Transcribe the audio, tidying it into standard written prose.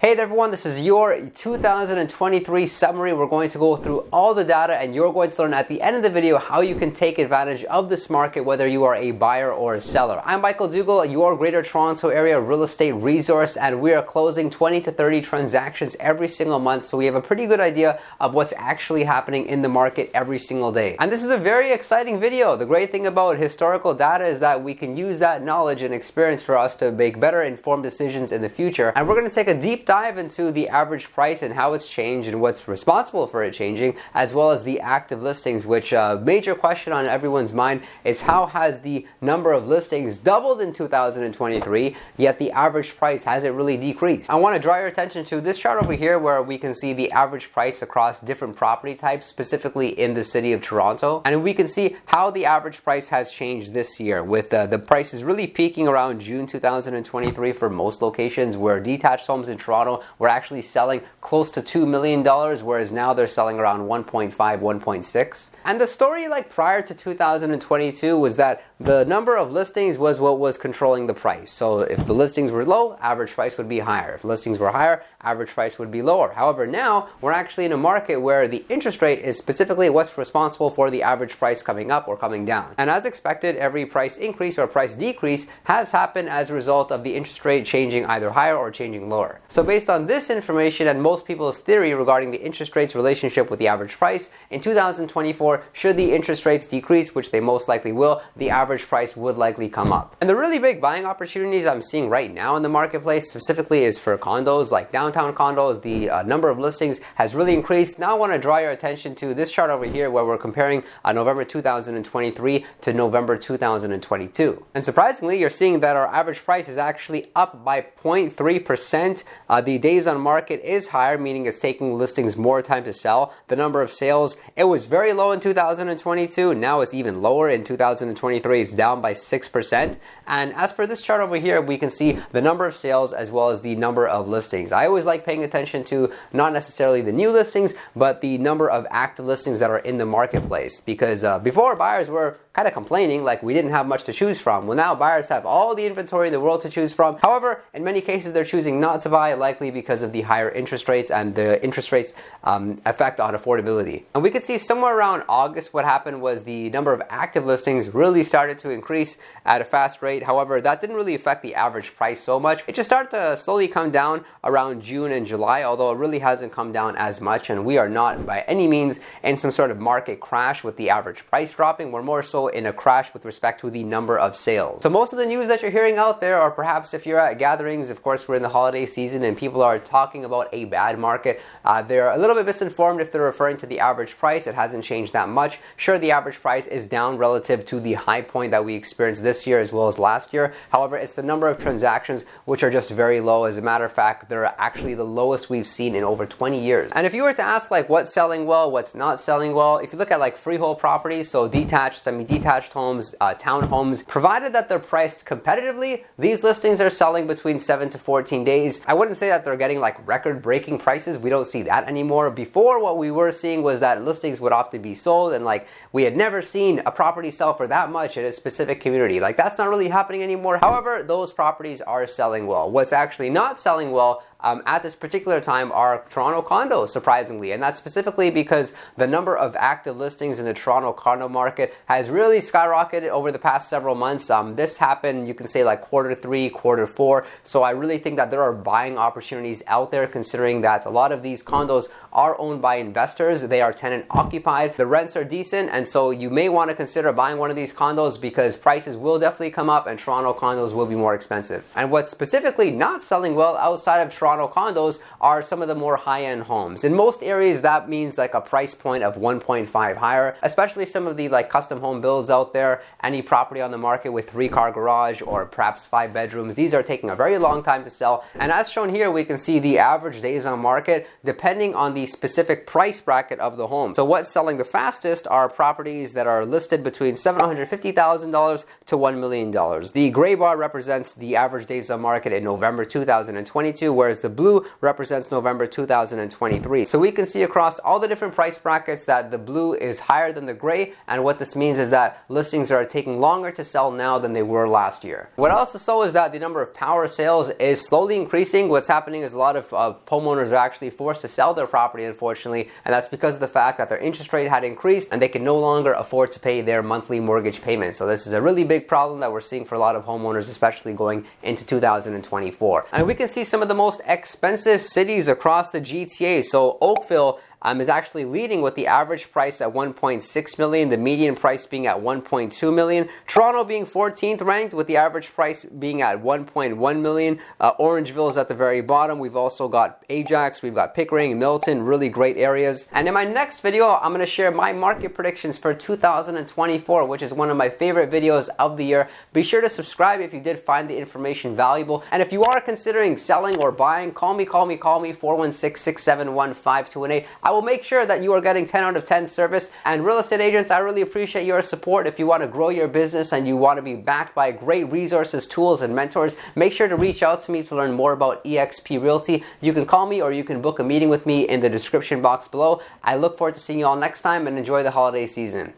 Hey there everyone, this is your 2023 summary. We're going to go through all the data and you're going to learn at the end of the video how you can take advantage of this market, whether you are a buyer or a seller. I'm Michael Dougal, your Greater Toronto Area real estate resource, and we are closing 20 to 30 transactions every single month, so we have a pretty good idea of what's actually happening in the market every single day. And this is a very exciting video. The great thing about historical data is that we can use that knowledge and experience for us to make better informed decisions in the future. And we're going to take a deep dive into the average price and how it's changed and what's responsible for it changing, as well as the active listings, which a major question on everyone's mind is how has the number of listings doubled in 2023, yet the average price hasn't really decreased. I want to draw your attention to this chart over here where we can see the average price across different property types, specifically in the city of Toronto. And we can see how the average price has changed this year, with the prices really peaking around June 2023 for most locations, where detached homes in Toronto were actually selling close to $2 million, whereas now they're selling around 1.5, 1.6. And the story prior to 2022 was that the number of listings was what was controlling the price. So if the listings were low, average price would be higher. If listings were higher, average price would be lower. However, now we're actually in a market where the interest rate is specifically what's responsible for the average price coming up or coming down. And as expected, every price increase or price decrease has happened as a result of the interest rate changing either higher or changing lower. So based on this information and most people's theory regarding the interest rate's relationship with the average price, in 2024, should the interest rates decrease, which they most likely will, the average price would likely come up. And the really big buying opportunities I'm seeing right now in the marketplace specifically is for condos, like downtown condos. The number of listings has really increased. Now I want to draw your attention to this chart over here where we're comparing November 2023 to November 2022. And surprisingly, you're seeing that our average price is actually up by 0.3%. The days on market is higher, meaning it's taking listings more time to sell. The number of sales, it was very low in 2022. Now it's even lower in 2023. It's down by 6%. And as per this chart over here, we can see the number of sales as well as the number of listings. I always like paying attention to not necessarily the new listings, but the number of active listings that are in the marketplace. Because before, buyers were kind of complaining like we didn't have much to choose from. Well, now buyers have all the inventory in the world to choose from. However, in many cases, they're choosing not to buy, likely because of the higher interest rates and the interest rates effect on affordability. And we could see somewhere around August, what happened was the number of active listings really started to increase at a fast rate. However, that didn't really affect the average price so much. It just started to slowly come down around June and July, although it really hasn't come down as much. And we are not by any means in some sort of market crash with the average price dropping. We're more so in a crash with respect to the number of sales. So most of the news that you're hearing out there, or perhaps if you're at gatherings, of course, we're in the holiday season and people are talking about a bad market, they're a little bit misinformed if they're referring to the average price. It hasn't changed that much. Sure, the average price is down relative to the high point that we experienced this year as well as last year. However, it's the number of transactions which are just very low. As a matter of fact, they're actually the lowest we've seen in over 20 years. And if you were to ask what's selling well, what's not selling well, if you look at freehold properties, so detached, semi-detached homes, townhomes, provided that they're priced competitively, these listings are selling between 7 to 14 days. I wouldn't say that they're getting record-breaking prices. We don't see that anymore. Before, what we were seeing was that listings would often be sold and we had never seen a property sell for that much in a specific community. That's not really happening anymore. However, those properties are selling well. What's actually not selling well at this particular time are Toronto condos, surprisingly. And that's specifically because the number of active listings in the Toronto condo market has really skyrocketed over the past several months. This happened, you can say quarter 3, quarter 4. So I really think that there are buying opportunities out there, considering that a lot of these condos are owned by investors. They are tenant occupied. The rents are decent. And so you may want to consider buying one of these condos because prices will definitely come up and Toronto condos will be more expensive. And what's specifically not selling well outside of Toronto condos are some of the more high-end homes. In most areas, that means a price point of 1.5 higher, especially some of the custom home builds out there. Any property on the market with 3-car garage or perhaps 5 bedrooms, these are taking a very long time to sell. And as shown here, we can see the average days on market depending on the specific price bracket of the home. So what's selling the fastest are properties that are listed between $750,000 to $1 million. The gray bar represents the average days on market in November 2022, whereas whereas the blue represents November 2023. So we can see across all the different price brackets that the blue is higher than the gray, and what this means is that listings are taking longer to sell now than they were last year. What I also saw is that the number of power sales is slowly increasing. What's happening is a lot of homeowners are actually forced to sell their property, unfortunately, and that's because of the fact that their interest rate had increased and they can no longer afford to pay their monthly mortgage payments. So this is a really big problem that we're seeing for a lot of homeowners, especially going into 2024. And we can see some of the most expensive cities across the GTA. So Oakville is actually leading with the average price at 1.6 million, the median price being at 1.2 million. Toronto being 14th ranked with the average price being at 1.1 million. Orangeville is at the very bottom. We've also got Ajax, we've got Pickering, Milton, really great areas. And in my next video, I'm going to share my market predictions for 2024, which is one of my favorite videos of the year. Be sure to subscribe if you did find the information valuable. And if you are considering selling or buying, call me, 416-671-5218. I will make sure that you are getting 10 out of 10 service. And real estate agents, I really appreciate your support. If you want to grow your business and you want to be backed by great resources, tools, and mentors, make sure to reach out to me to learn more about eXp Realty. You can call me or you can book a meeting with me in the description box below. I look forward to seeing you all next time, and enjoy the holiday season.